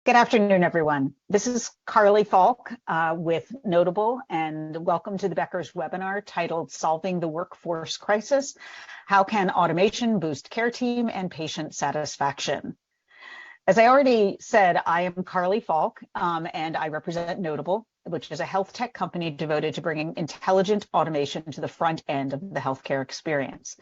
Good afternoon, everyone. This is Carly Falk with Notable, and welcome to the Becker's webinar titled Solving the Workforce Crisis: How Can Automation Boost Care Team and Patient Satisfaction? As I already said, I am Carly Falk, and I represent Notable, which is a health tech company devoted to bringing intelligent automation to the front end of the healthcare experience.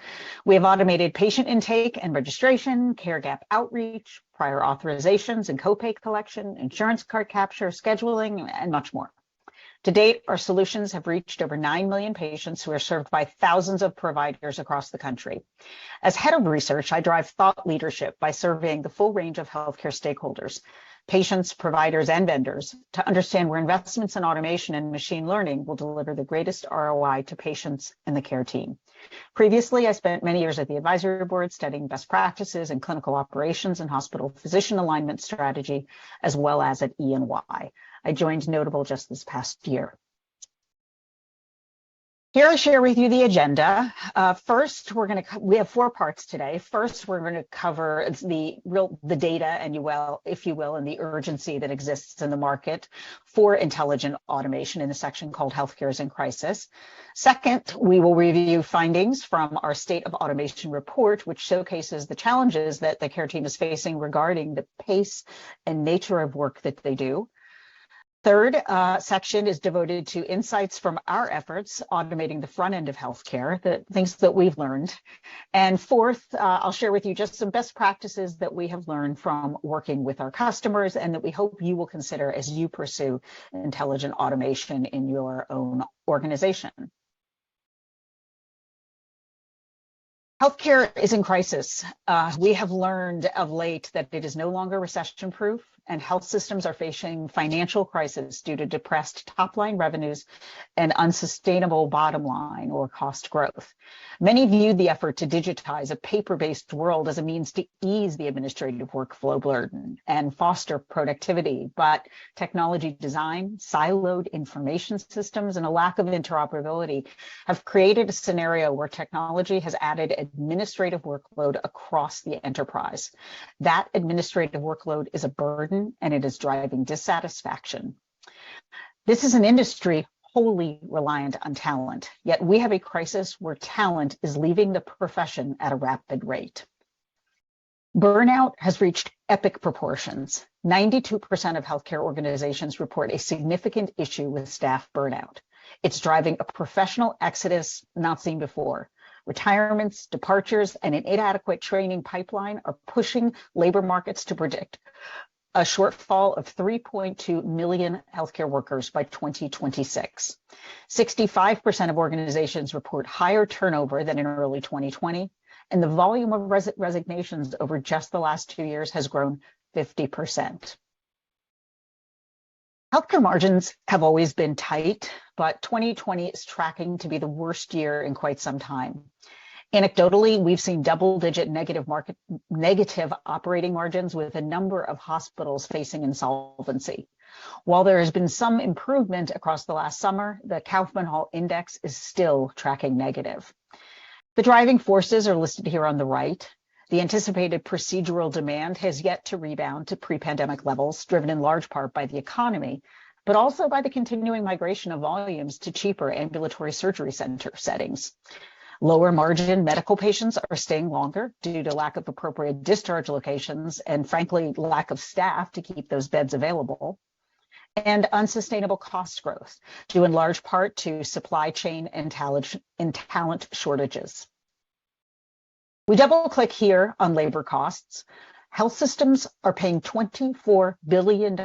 We have automated patient intake and registration, care gap outreach, prior authorizations and copay collection, insurance card capture, scheduling, and much more. To date, our solutions have reached over 9 million patients who are served by thousands of providers across the country. As head of research, I drive thought leadership by surveying the full range of healthcare stakeholders, patients, providers, and vendors, to understand where investments in automation and machine learning will deliver the greatest ROI to patients and the care team. Previously, I spent many years at the advisory board studying best practices in clinical operations and hospital physician alignment strategy, as well as at E&Y. I joined Notable just this past year. Here I share with you the agenda. First, we have 4 parts today. First, we're going to cover the data, and if you will, and the urgency that exists in the market for intelligent automation in a section called Healthcare is in Crisis. Second, we will review findings from our State of Automation report, which showcases the challenges that the care team is facing regarding the pace and nature of work that they do. Third section is devoted to insights from our efforts automating the front end of healthcare, the things that we've learned. And fourth, I'll share with you just some best practices that we have learned from working with our customers and that we hope you will consider as you pursue intelligent automation in your own organization. Healthcare is in crisis. We have learned of late that it is no longer recession-proof, and health systems are facing financial crisis due to depressed top-line revenues and unsustainable bottom line or cost growth. Many viewed the effort to digitize a paper-based world as a means to ease the administrative workflow burden and foster productivity, but technology design, siloed information systems, and a lack of interoperability have created a scenario where technology has added administrative workload across the enterprise. That administrative workload is a burden, and it is driving dissatisfaction. This is an industry wholly reliant on talent, yet we have a crisis where talent is leaving the profession at a rapid rate. Burnout has reached epic proportions. 92% of healthcare organizations report a significant issue with staff burnout. It's driving a professional exodus not seen before. Retirements, departures, and an inadequate training pipeline are pushing labor markets to predict a shortfall of 3.2 million healthcare workers by 2026. 65% of organizations report higher turnover than in early 2020, and the volume of resignations over just the last 2 years has grown 50%. Healthcare margins have always been tight, but 2020 is tracking to be the worst year in quite some time. Anecdotally, we've seen double-digit negative operating margins, with a number of hospitals facing insolvency. While there has been some improvement across the last summer, the Kaufman Hall Index is still tracking negative. The driving forces are listed here on the right. The anticipated procedural demand has yet to rebound to pre-pandemic levels, driven in large part by the economy, but also by the continuing migration of volumes to cheaper ambulatory surgery center settings. Lower margin medical patients are staying longer due to lack of appropriate discharge locations and, frankly, lack of staff to keep those beds available, and unsustainable cost growth, due in large part to supply chain and talent shortages. We double-click here on labor costs. Health systems are paying $24 billion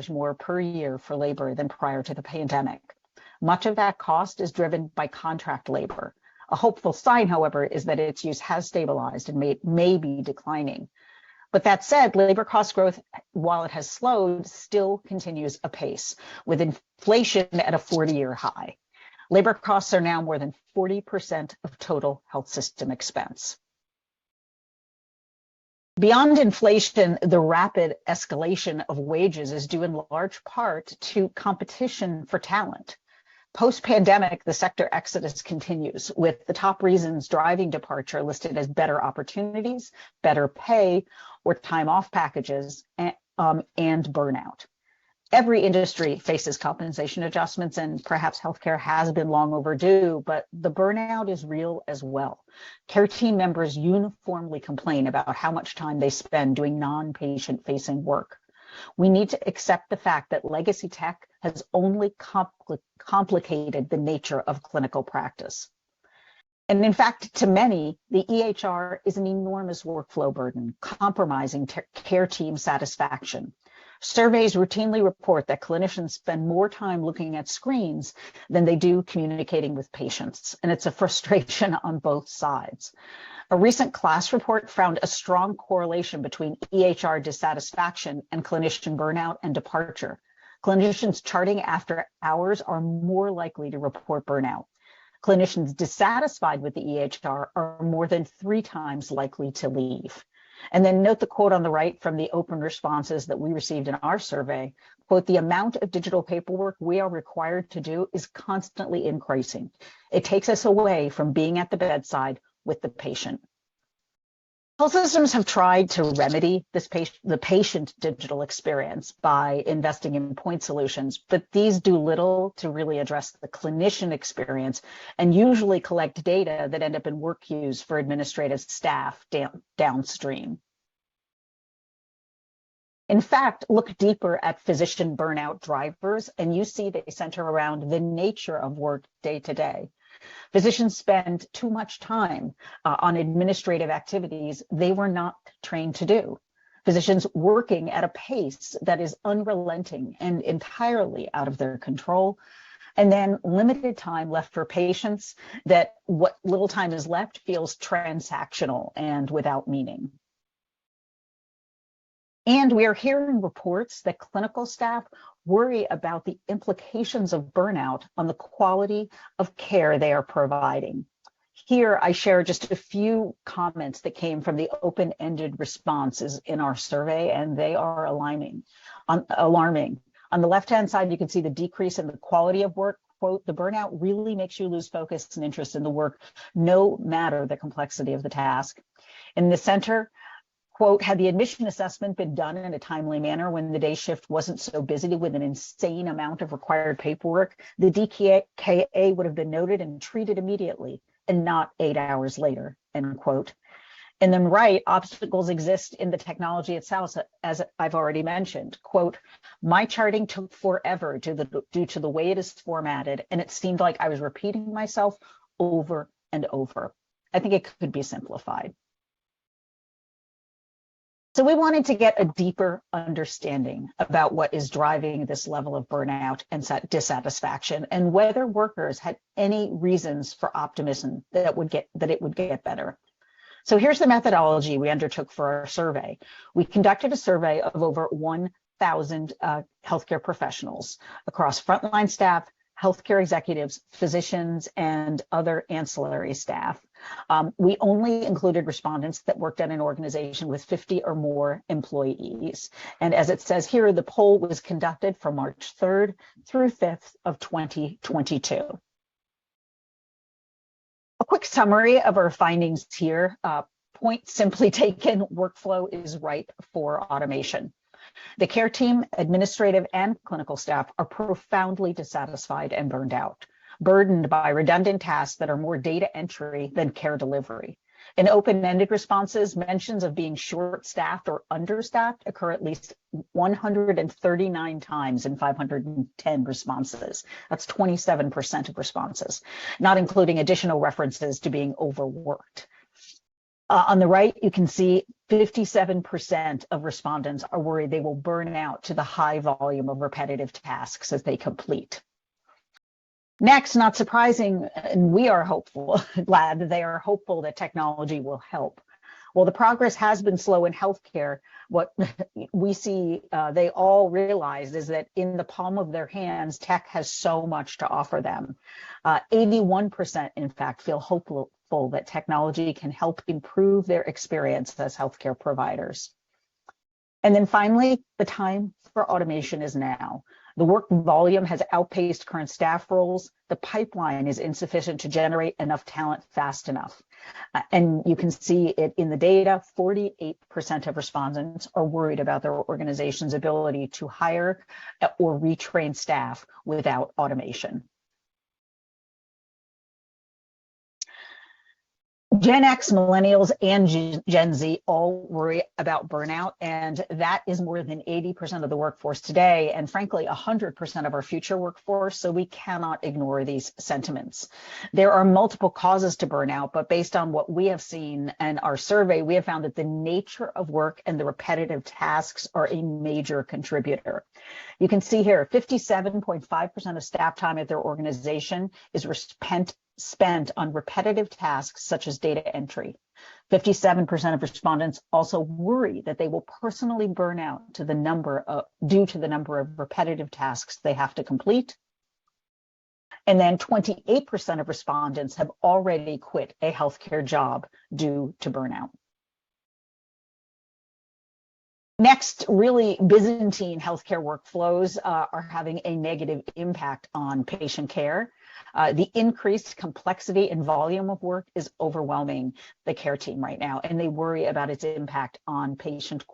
more per year for labor than prior to the pandemic. Much of that cost is driven by contract labor. A hopeful sign, however, is that its use has stabilized and may be declining. But that said, labor cost growth, while it has slowed, still continues apace, with inflation at a 40-year high. Labor costs are now more than 40% of total health system expense. Beyond inflation, the rapid escalation of wages is due in large part to competition for talent. Post-pandemic, the sector exodus continues, with the top reasons driving departure listed as better opportunities, better pay, or time off packages, and burnout. Every industry faces compensation adjustments, and perhaps healthcare has been long overdue, but the burnout is real as well. Care team members uniformly complain about how much time they spend doing non-patient facing work. We need to accept the fact that legacy tech has only complicated the nature of clinical practice. And in fact, to many, the EHR is an enormous workflow burden, compromising care team satisfaction. Surveys routinely report that clinicians spend more time looking at screens than they do communicating with patients, and it's a frustration on both sides. A recent class report found a strong correlation between EHR dissatisfaction and clinician burnout and departure. Clinicians charting after hours are more likely to report burnout. Clinicians dissatisfied with the EHR are more than 3 times likely to leave. And then note the quote on the right from the open responses that we received in our survey. Quote, the amount of digital paperwork we are required to do is constantly increasing. It takes us away from being at the bedside with the patient. Health systems have tried to remedy the patient digital experience by investing in point solutions, but these do little to really address the clinician experience and usually collect data that end up in work queues for administrative staff downstream. In fact, look deeper at physician burnout drivers, and you see they center around the nature of work day to day. Physicians spend too much time on administrative activities they were not trained to do. Physicians working at a pace that is unrelenting and entirely out of their control. And then limited time left for patients that what little time is left feels transactional and without meaning. And we are hearing reports that clinical staff worry about the implications of burnout on the quality of care they are providing. Here, I share just a few comments that came from the open-ended responses in our survey, and they are alarming. On the left-hand side, you can see the decrease in the quality of work. Quote, the burnout really makes you lose focus and interest in the work, no matter the complexity of the task. In the center, quote, had the admission assessment been done in a timely manner when the day shift wasn't so busy with an insane amount of required paperwork, the DKA would have been noted and treated immediately and not 8 hours later, end quote. And then right, obstacles exist in the technology itself, as I've already mentioned. Quote, my charting took forever due to the way it is formatted, and it seemed like I was repeating myself over and over. I think it could be simplified. So we wanted to get a deeper understanding about what is driving this level of burnout and dissatisfaction, and whether workers had any reasons for optimism that it would get better. So here's the methodology we undertook for our survey. We conducted a survey of over 1,000 healthcare professionals across frontline staff, healthcare executives, physicians, and other ancillary staff. We only included respondents that worked at an organization with 50 or more employees. And as it says here, the poll was conducted from March 3rd through 5th of 2022. A quick summary of our findings here. Point simply taken, workflow is ripe for automation. The care team, administrative and clinical staff are profoundly dissatisfied and burned out, burdened by redundant tasks that are more data entry than care delivery. In open-ended responses, mentions of being short-staffed or understaffed occur at least 139 times in 510 responses. That's 27% of responses, not including additional references to being overworked. On the right, you can see 57% of respondents are worried they will burn out to the high volume of repetitive tasks as they complete. Next, not surprising, and we are hopeful, glad that they are hopeful that technology will help. Well, the progress has been slow in healthcare. What we see they all realize is that in the palm of their hands, tech has so much to offer them. 81%, in fact, feel hopeful that technology can help improve their experience as healthcare providers. And then finally, the time for automation is now. The work volume has outpaced current staff roles. The pipeline is insufficient to generate enough talent fast enough. And you can see it in the data, 48% of respondents are worried about their organization's ability to hire or retrain staff without automation. Gen X, Millennials, and Gen Z all worry about burnout, and that is more than 80% of the workforce today, and frankly, 100% of our future workforce, so we cannot ignore these sentiments. There are multiple causes to burnout, but based on what we have seen and our survey, we have found that the nature of work and the repetitive tasks are a major contributor. You can see here, 57.5% of staff time at their organization is spent on repetitive tasks such as data entry. 57% of respondents also worry that they will personally burn out due to the number of repetitive tasks they have to complete. And then 28% of respondents have already quit a healthcare job due to burnout. Next, really, Byzantine healthcare workflows are having a negative impact on patient care. The increased complexity and volume of work is overwhelming the care team right now, and they worry about its impact on patient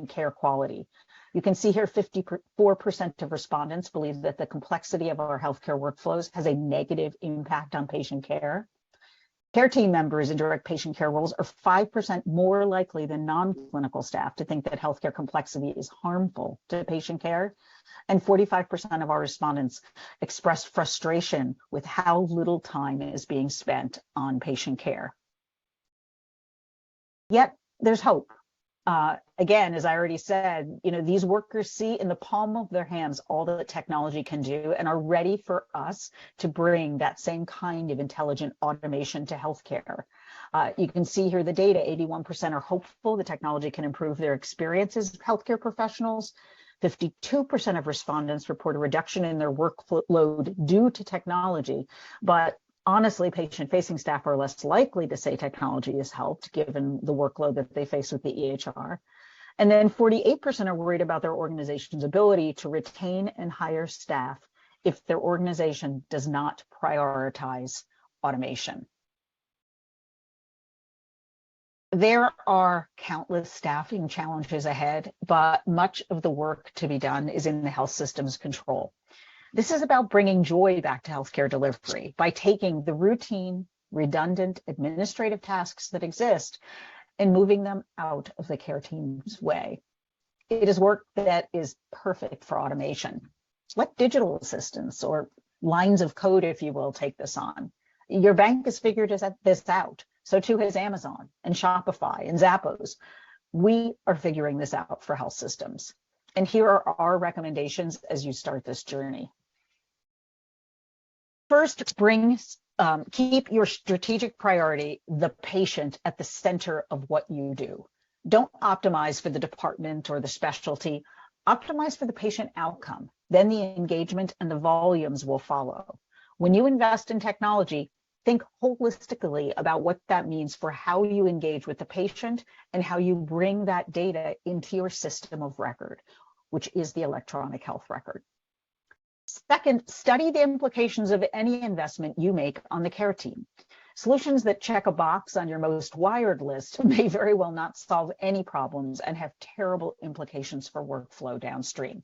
care quality. You can see here 54% of respondents believe that the complexity of our healthcare workflows has a negative impact on patient care. Care team members in direct patient care roles are 5% more likely than non-clinical staff to think that healthcare complexity is harmful to patient care. And 45% of our respondents express frustration with how little time is being spent on patient care. Yet there's hope. Again, as I already said, these workers see in the palm of their hands all that technology can do and are ready for us to bring that same kind of intelligent automation to healthcare. You can see here the data, 81% are hopeful the technology can improve their experiences as healthcare professionals. 52% of respondents report a reduction in their workload due to technology, but honestly, patient-facing staff are less likely to say technology has helped, given the workload that they face with the EHR. And then 48% are worried about their organization's ability to retain and hire staff if their organization does not prioritize automation. There are countless staffing challenges ahead, but much of the work to be done is in the health system's control. This is about bringing joy back to healthcare delivery by taking the routine, redundant administrative tasks that exist and moving them out of the care team's way. It is work that is perfect for automation. Let digital assistants or lines of code, if you will, take this on. Your bank has figured this out. So too has Amazon and Shopify and Zappos. We are figuring this out for health systems. And here are our recommendations as you start this journey. First, keep your strategic priority, the patient, at the center of what you do. Don't optimize for the department or the specialty. Optimize for the patient outcome. Then the engagement and the volumes will follow. When you invest in technology, think holistically about what that means for how you engage with the patient and how you bring that data into your system of record, which is the electronic health record. Second, study the implications of any investment you make on the care team. Solutions that check a box on your most wired list may very well not solve any problems and have terrible implications for workflow downstream.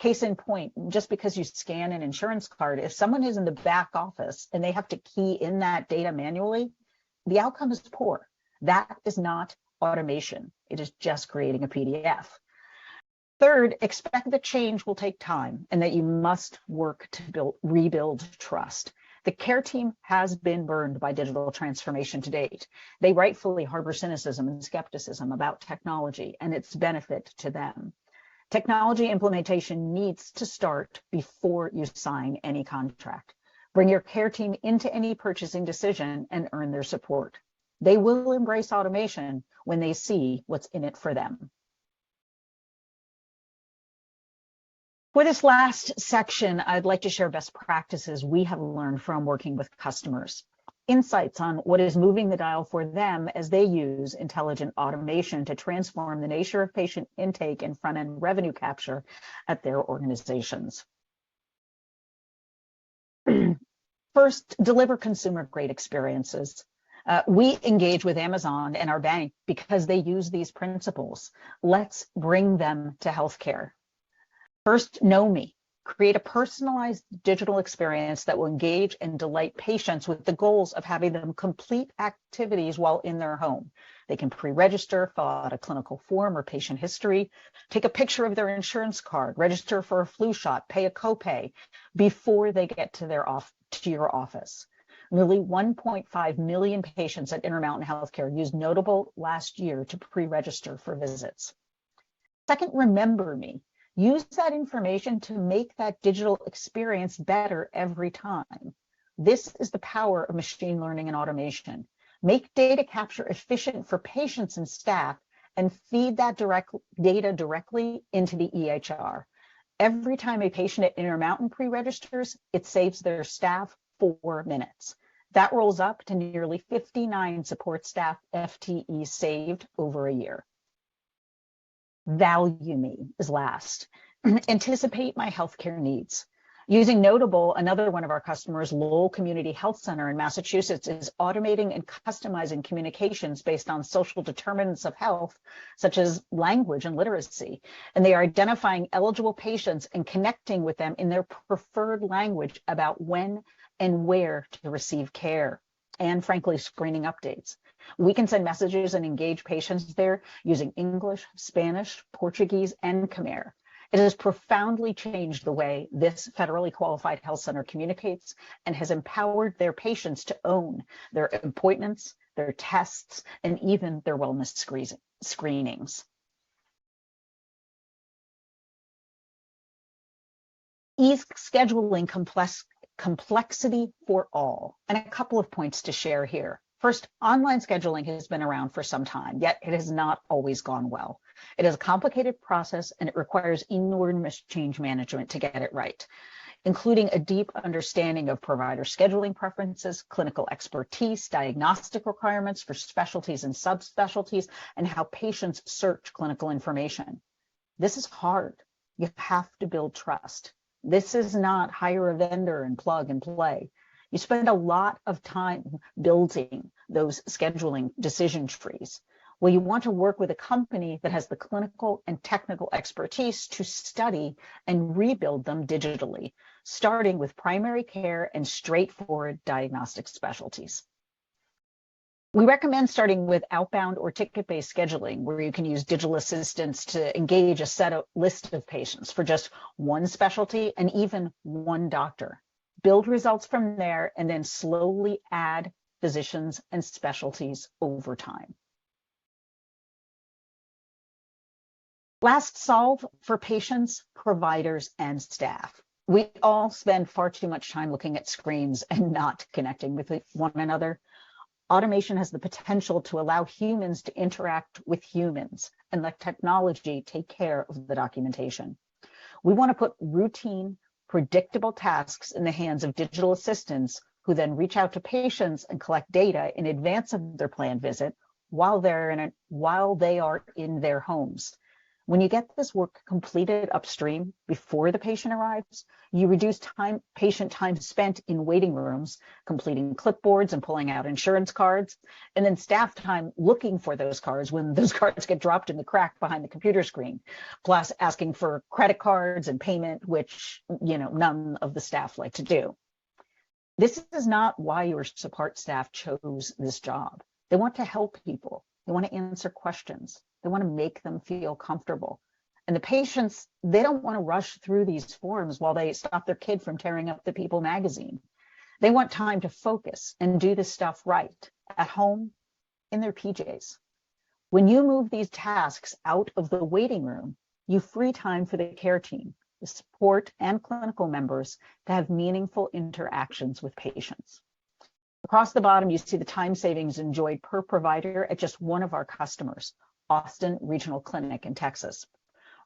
Case in point, just because you scan an insurance card, if someone is in the back office and they have to key in that data manually, the outcome is poor. That is not automation. It is just creating a PDF. Third, expect that change will take time and that you must work to rebuild trust. The care team has been burned by digital transformation to date. They rightfully harbor cynicism and skepticism about technology and its benefit to them. Technology implementation needs to start before you sign any contract. Bring your care team into any purchasing decision and earn their support. They will embrace automation when they see what's in it for them. For this last section, I'd like to share best practices we have learned from working with customers. Insights on what is moving the dial for them as they use intelligent automation to transform the nature of patient intake and front-end revenue capture at their organizations. First, deliver consumer-grade experiences. We engage with Amazon and our bank because they use these principles. Let's bring them to healthcare. First, know me. Create a personalized digital experience that will engage and delight patients with the goals of having them complete activities while in their home. They can pre-register, fill out a clinical form or patient history, take a picture of their insurance card, register for a flu shot, pay a copay before they get to your office. Nearly 1.5 million patients at Intermountain Healthcare used Notable last year to pre-register for visits. Second, remember me. Use that information to make that digital experience better every time. This is the power of machine learning and automation. Make data capture efficient for patients and staff and feed that data directly into the EHR. Every time a patient at Intermountain pre-registers, it saves their staff 4 minutes. That rolls up to nearly 59 support staff FTE saved over a year. Value me is last. Anticipate my healthcare needs. Using Notable, another one of our customers, Lowell Community Health Center in Massachusetts, is automating and customizing communications based on social determinants of health, such as language and literacy. And they are identifying eligible patients and connecting with them in their preferred language about when and where to receive care, and frankly, screening updates. We can send messages and engage patients there using English, Spanish, Portuguese, and Khmer. It has profoundly changed the way this federally qualified health center communicates and has empowered their patients to own their appointments, their tests, and even their wellness screenings. Ease scheduling complexity for all, and a couple of points to share here. First, online scheduling has been around for some time, yet it has not always gone well. It is a complicated process and it requires enormous change management to get it right, including a deep understanding of provider scheduling preferences, clinical expertise, diagnostic requirements for specialties and subspecialties, and how patients search clinical information. This is hard. You have to build trust. This is not hire a vendor and plug and play. You spend a lot of time building those scheduling decision trees. Well, you want to work with a company that has the clinical and technical expertise to study and rebuild them digitally, starting with primary care and straightforward diagnostic specialties. We recommend starting with outbound or ticket-based scheduling, where you can use digital assistants to engage a list of patients for just one specialty and even one doctor. Build results from there and then slowly add physicians and specialties over time. Last, solve for patients, providers, and staff. We all spend far too much time looking at screens and not connecting with one another. Automation has the potential to allow humans to interact with humans and let technology take care of the documentation. We want to put routine, predictable tasks in the hands of digital assistants who then reach out to patients and collect data in advance of their planned visit while they are in their homes. When you get this work completed upstream before the patient arrives, you reduce patient time spent in waiting rooms, completing clipboards and pulling out insurance cards, and then staff time looking for those cards when those cards get dropped in the crack behind the computer screen, plus asking for credit cards and payment, which none of the staff like to do. This is not why your support staff chose this job. They want to help people. They want to answer questions. They want to make them feel comfortable. And the patients, they don't want to rush through these forms while they stop their kid from tearing up the People magazine. They want time to focus and do this stuff right, at home, in their PJs. When you move these tasks out of the waiting room, you free time for the care team, the support and clinical members to have meaningful interactions with patients. Across the bottom, you see the time savings enjoyed per provider at just one of our customers, Austin Regional Clinic in Texas.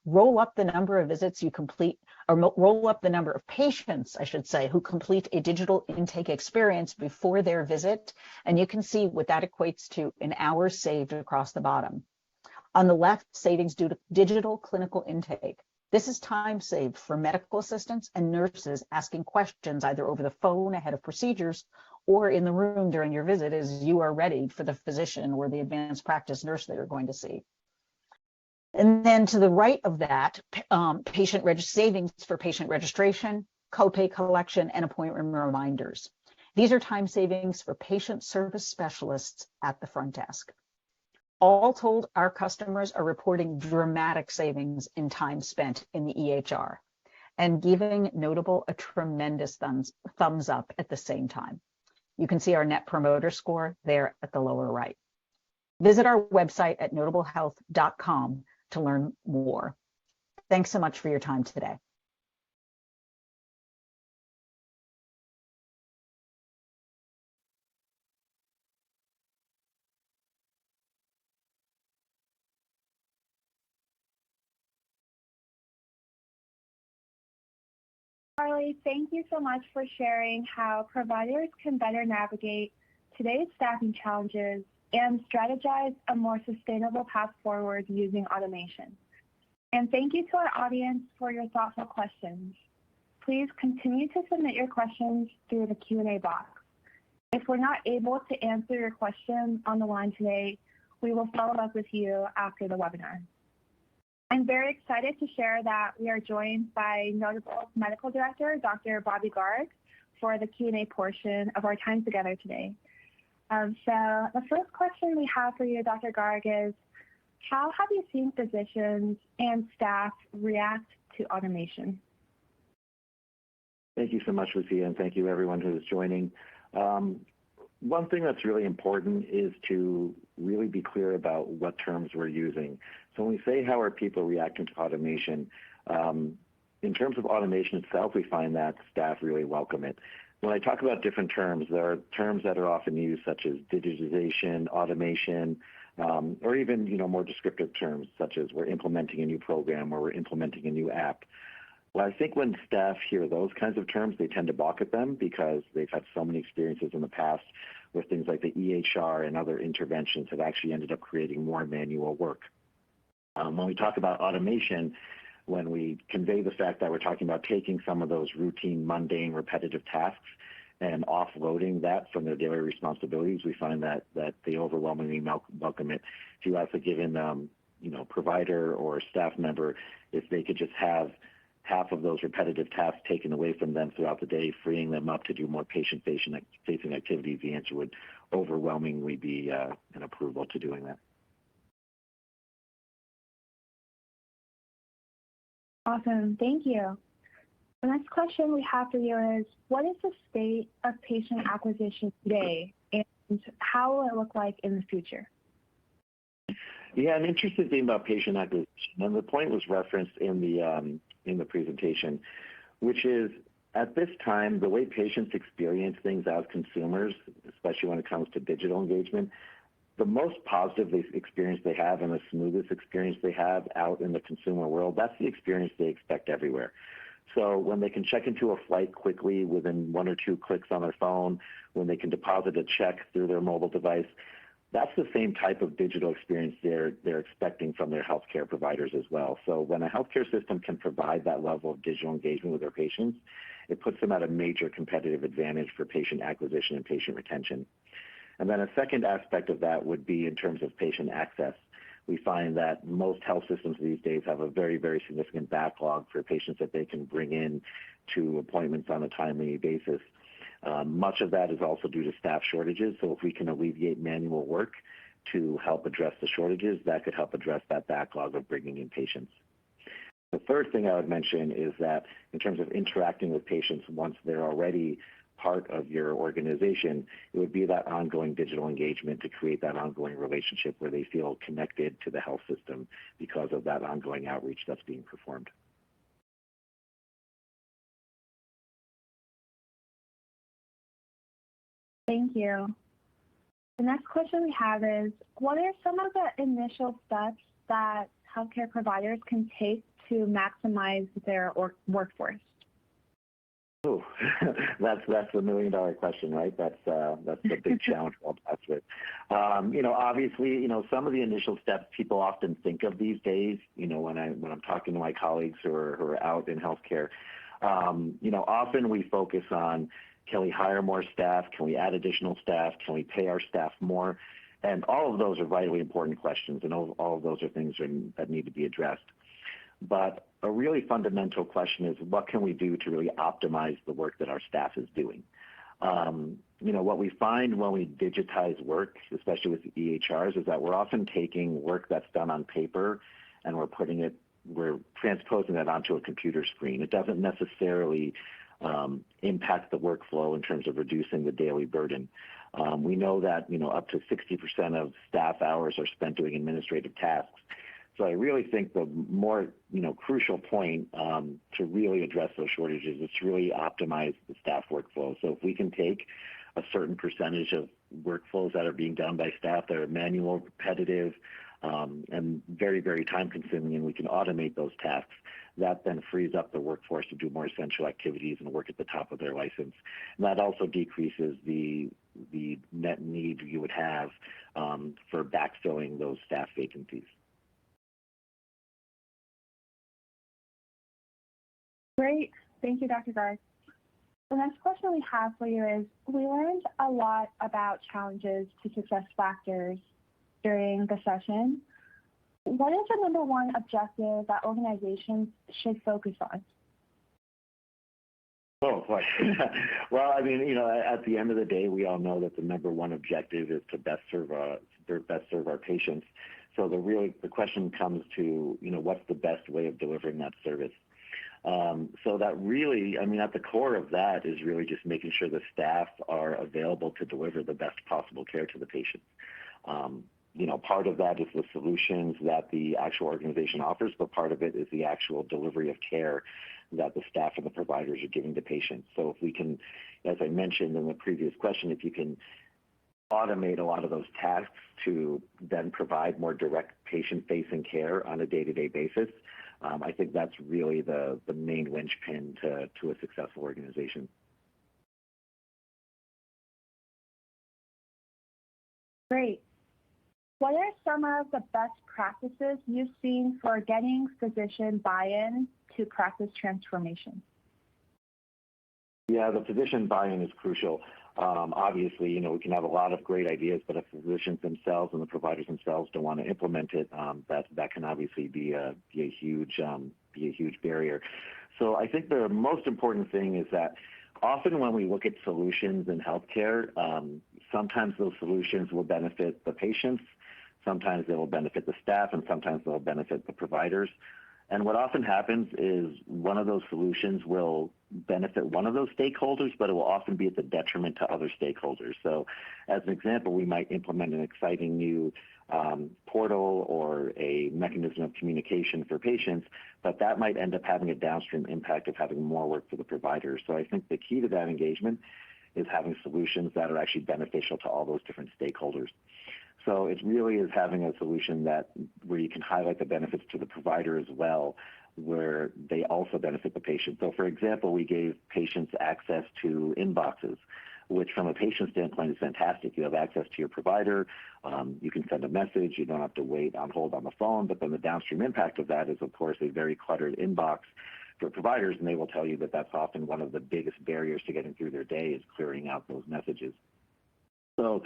Roll up the number of visits you complete, or roll up the number of patients, I should say, who complete a digital intake experience before their visit, and you can see what that equates to in hours saved across the bottom. On the left, savings due to digital clinical intake. This is time saved for medical assistants and nurses asking questions either over the phone ahead of procedures or in the room during your visit as you are ready for the physician or the advanced practice nurse that you're going to see. And then to the right of that, savings for patient registration, copay collection, and appointment reminders. These are time savings for patient service specialists at the front desk. All told, our customers are reporting dramatic savings in time spent in the EHR and giving Notable a tremendous thumbs up at the same time. You can see our Net Promoter Score there at the lower right. Visit our website at notablehealth.com to learn more. Thanks so much for your time today. Carly, thank you so much for sharing how providers can better navigate today's staffing challenges and strategize a more sustainable path forward using automation. And thank you to our audience for your thoughtful questions. Please continue to submit your questions through the Q&A box. If we're not able to answer your question on the line today, we will follow up with you after the webinar. I'm very excited to share that we are joined by Notable's Medical Director, Dr. Bobby Garg, for the Q&A portion of our time together today. So the first question we have for you, Dr. Garg, is how have you seen physicians and staff react to automation? Thank you so much, Lucia, and thank you everyone who is joining. One thing that's really important is to really be clear about what terms we're using. So when we say how are people reacting to automation, in terms of automation itself, we find that staff really welcome it. When I talk about different terms, there are terms that are often used such as digitization, automation, or even more descriptive terms such as we're implementing a new program or we're implementing a new app. Well, I think when staff hear those kinds of terms, they tend to balk at them because they've had so many experiences in the past with things like the EHR and other interventions that actually ended up creating more manual work. When we talk about automation, when we convey the fact that we're talking about taking some of those routine, mundane, repetitive tasks and offloading that from their daily responsibilities, we find that they overwhelmingly welcome it. If you ask a given provider or staff member if they could just have half of those repetitive tasks taken away from them throughout the day, freeing them up to do more patient-facing activities, the answer would overwhelmingly be an approval to doing that. Awesome, thank you. The next question we have for you is, what is the state of patient acquisition today, and how will it look like in the future? Yeah, an interesting thing about patient acquisition, and the point was referenced in the presentation, which is at this time, the way patients experience things as consumers, especially when it comes to digital engagement, the most positive experience they have and the smoothest experience they have out in the consumer world, that's the experience they expect everywhere. So when they can check into a flight quickly within 1 or 2 clicks on their phone, when they can deposit a check through their mobile device, that's the same type of digital experience they're expecting from their healthcare providers as well. So when a healthcare system can provide that level of digital engagement with their patients, it puts them at a major competitive advantage for patient acquisition and patient retention. And then a second aspect of that would be in terms of patient access. We find that most health systems these days have a very, very significant backlog for patients that they can bring in to appointments on a timely basis. Much of that is also due to staff shortages. So if we can alleviate manual work to help address the shortages, that could help address that backlog of bringing in patients. The third thing I would mention is that in terms of interacting with patients once they're already part of your organization, it would be that ongoing digital engagement to create that ongoing relationship where they feel connected to the health system because of that ongoing outreach that's being performed. Thank you. The next question we have is, what are some of the initial steps that healthcare providers can take to maximize their workforce? Oh, that's the $1 million question, right? That's the big challenge we'll touch with. Obviously, some of the initial steps people often think of these days, when I'm talking to my colleagues who are out in healthcare, often we focus on Can we hire more staff? Can we add additional staff? Can we pay our staff more? And all of those are vitally important questions, and all of those are things that need to be addressed. But a really fundamental question is, what can we do to really optimize the work that our staff is doing? What we find when we digitize work, especially with the EHRs, is that we're often taking work that's done on paper and we're transposing that onto a computer screen. It doesn't necessarily impact the workflow in terms of reducing the daily burden. We know that up to 60% of staff hours are spent doing administrative tasks. So I really think the more crucial point to really address those shortages is to really optimize the staff workflow. So if we can take a certain percentage of workflows that are being done by staff that are manual, repetitive, and very, very time consuming, and we can automate those tasks, that then frees up the workforce to do more essential activities and work at the top of their license. And that also decreases the net need you would have for backfilling those staff vacancies. Great. Thank you, Dr. Garth. The next question we have for you is, we learned a lot about challenges to success factors during the session. What is the number one objective that organizations should focus on? Oh, boy. Well, I mean, at the end of the day, we all know that the number one objective is to best serve our patients. So the question comes to, what's the best way of delivering that service? So that really, at the core of that is really just making sure the staff are available to deliver the best possible care to the patients. Part of that is the solutions that the actual organization offers, but part of it is the actual delivery of care that the staff and the providers are giving to patients. So if we can, as I mentioned in the previous question, if you can automate a lot of those tasks to then provide more direct patient-facing care on a day-to-day basis, I think that's really the main linchpin to a successful organization. Great. What are some of the best practices you've seen for getting physician buy-in to practice transformation? Yeah, the physician buy-in is crucial. Obviously, we can have a lot of great ideas, but if the physicians themselves and the providers themselves don't want to implement it, that can obviously be a huge barrier. So I think the most important thing is that often when we look at solutions in healthcare, sometimes those solutions will benefit the patients, sometimes they will benefit the staff, and sometimes they'll benefit the providers. And what often happens is one of those solutions will benefit one of those stakeholders, but it will often be at the detriment to other stakeholders. So as an example, we might implement an exciting new portal or a mechanism of communication for patients, but that might end up having a downstream impact of having more work for the providers. So I think the key to that engagement is having solutions that are actually beneficial to all those different stakeholders. So it really is having a solution where you can highlight the benefits to the provider as well, where they also benefit the patient. So for example, we gave patients access to inboxes, which from a patient standpoint is fantastic. You have access to your provider, you can send a message, you don't have to wait on hold on the phone, but then the downstream impact of that is, of course, a very cluttered inbox for providers, and they will tell you that that's often one of the biggest barriers to getting through their day is clearing out those messages. So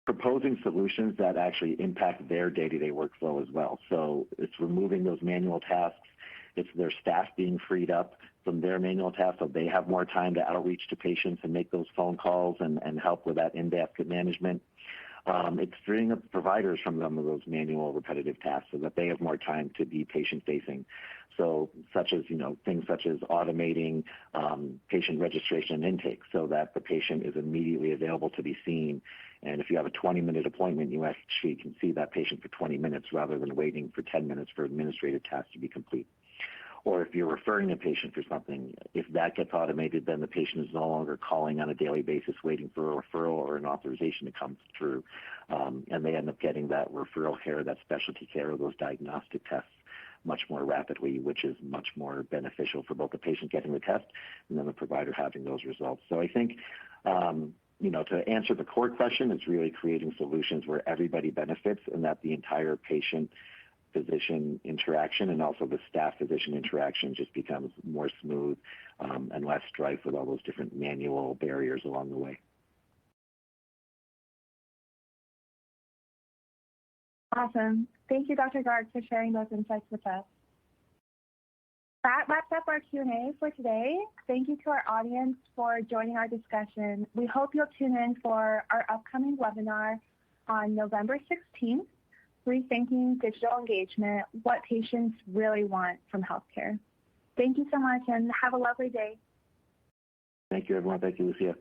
proposing solutions that actually impact their day-to-day workflow as well. So it's removing those manual tasks. It's their staff being freed up from their manual tasks so they have more time to outreach to patients and make those phone calls and help with that in-depth management. It's freeing up the providers from some of those manual repetitive tasks so that they have more time to be patient-facing. So things such as automating patient registration and intake so that the patient is immediately available to be seen. And if you have a 20-minute appointment, you actually can see that patient for 20 minutes rather than waiting for 10 minutes for administrative tasks to be complete. Or if you're referring a patient for something, if that gets automated, then the patient is no longer calling on a daily basis waiting for a referral or an authorization to come through. And they end up getting that referral care, that specialty care, or those diagnostic tests much more rapidly, which is much more beneficial for both the patient getting the test and then the provider having those results. So I think, to answer the core question, it's really creating solutions where everybody benefits and that the entire patient-physician interaction and also the staff-physician interaction just becomes more smooth and less strife with all those different manual barriers along the way. Awesome. Thank you, Dr. Garg, for sharing those insights with us. That wraps up our Q&A for today. Thank you to our audience for joining our discussion. We hope you'll tune in for our upcoming webinar on November 16th, Rethinking Digital Engagement, What Patients Really Want from Healthcare. Thank you so much and have a lovely day. Thank you, everyone. Thank you, Lucia.